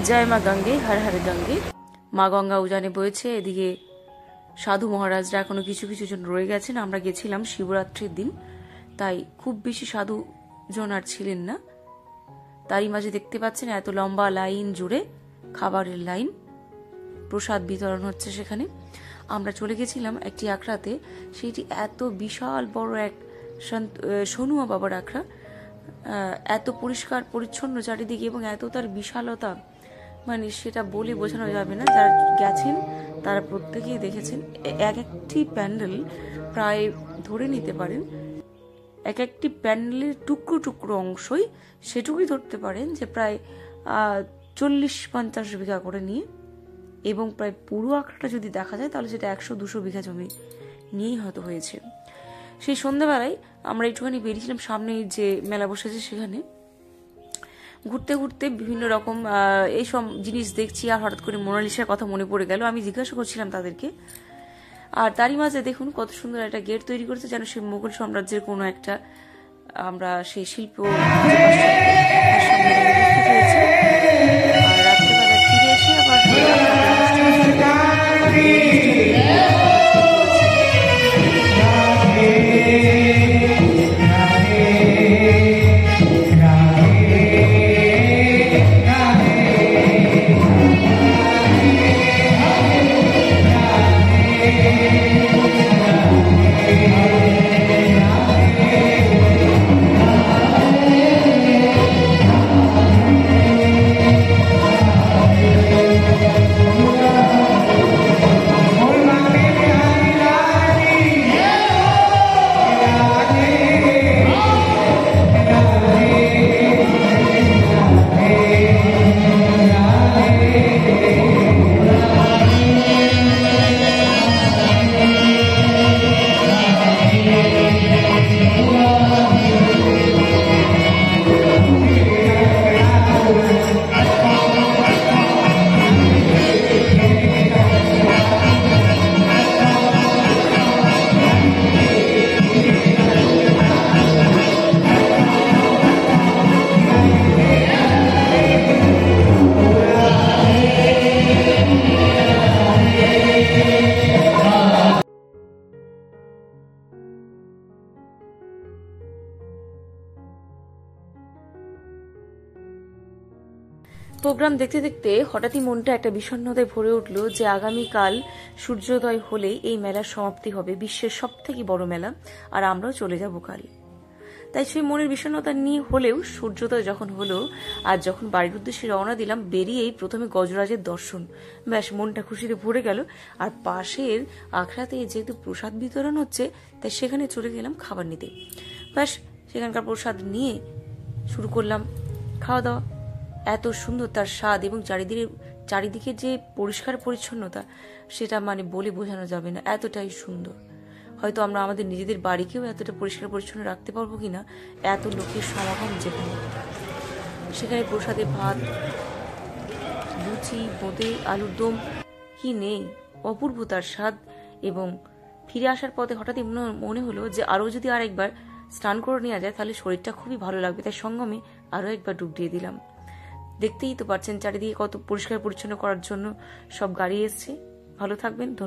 জয় মা গঙ্গে, হর হর গঙ্গে। মা গঙ্গা উজানে বয়েছে। এদিকে সাধু মহারাজরা এখনো কিছু কিছু জন রয়ে গেছেন। আমরা গেছিলাম শিবরাত্রির দিন, তাই খুব বেশি সাধু জন আর ছিলেন না। তারই মাঝে দেখতে পাচ্ছেন এত লম্বা লাইন জুড়ে খাবারের লাইন, প্রসাদ বিতরণ হচ্ছে সেখানে। আমরা চলে গেছিলাম একটি আখড়াতে, সেটি এত বিশাল বড় এক সনুয়া বাবার আখড়া, এত পরিষ্কার পরিচ্ছন্ন চারিদিকে এবং এত তার বিশালতা, মানে সেটা বলে বোঝানো যাবে না। যারা গেছেন তারা প্রত্যেকেই দেখেছেন। এক একটি প্যান্ডেল প্রায় ধরে নিতে পারেন, এক একটি প্যান্ডেলের টুকরো টুকরো অংশই সেটুকুই ধরতে পারেন যে প্রায় 40-50 বিঘা করে নিয়ে, এবং প্রায় পুরো আখড়াটা যদি দেখা যায় তাহলে সেটা 100-200 বিঘা জমি নিয়েই হয়তো হয়েছে। সেই সন্ধ্যাবেলায় আমরা একটুখানি বেরিয়েছিলাম, সামনে যে মেলা বসেছে সেখানে ঘুরতে ঘুরতে বিভিন্ন রকম এইসব জিনিস দেখছি। আর হঠাৎ করে মোনালিসার কথা মনে পড়ে গেল। আমি জিজ্ঞাসা করছিলাম তাদেরকে, আর তারই মাঝে দেখুন কত সুন্দর একটা গেট তৈরি করেছে, যেন সে মুঘল সাম্রাজ্যের কোনো একটা আমরা সেই শিল্প হয়েছে। আর রাত্রেবেলা ফিরে এসে আবার প্রোগ্রাম দেখতে দেখতে হঠাৎই মনটা একটা বিষণ্ণতায় ভরে উঠল যে আগামীকাল সূর্যোদয় হলেই এই মেলার সমাপ্তি হবে, বিশ্বের সব থেকে বড় মেলা, আর আমরাও চলে যাব কাল। তাই সেই মনের বিষণ্ণতা নিয়ে হলেও সূর্যোদয় যখন হলো আর যখন বাড়ির উদ্দেশ্যে রওনা দিলাম, বেরিয়েই প্রথমে গজরাজের দর্শন, ব্যাস মনটা খুশিতে ভরে গেল। আর পাশের আখড়াতে যেহেতু প্রসাদ বিতরণ হচ্ছে, তাই সেখানে চলে গেলাম খাবার নিতে। ব্যাস সেখানকার প্রসাদ নিয়ে শুরু করলাম খাওয়া দাওয়া। এত সুন্দর তার স্বাদ এবং চারিদিকে যে পরিষ্কার পরিচ্ছন্নতা, সেটা মানে বলে বোঝানো যাবে না, এতটাই সুন্দর। হয়তো আমরা আমাদের নিজেদের বাড়িকেও এতটা পরিষ্কার পরিচ্ছন্ন রাখতে পারবো কিনা, এত লোকের সমাগম যেখানে। সেখানে প্রসাদে ভাত, লুচি, বোঁদে, আলুর দম, কি নেই, অপূর্ব তার স্বাদ। এবং ফিরে আসার পথে হঠাৎই মনে হলো যে আরো যদি আরেকবার স্নান করে নেওয়া যায় তাহলে শরীরটা খুবই ভালো লাগবে, তাই সঙ্গমে আরো একবার ডুব দিয়ে দিলাম। দেখতেই তো পাচ্ছেন চারিদিকে কত পরিষ্কার পরিচ্ছন্ন করার জন্য সব গাড়ি এসছে। ভালো থাকবেন।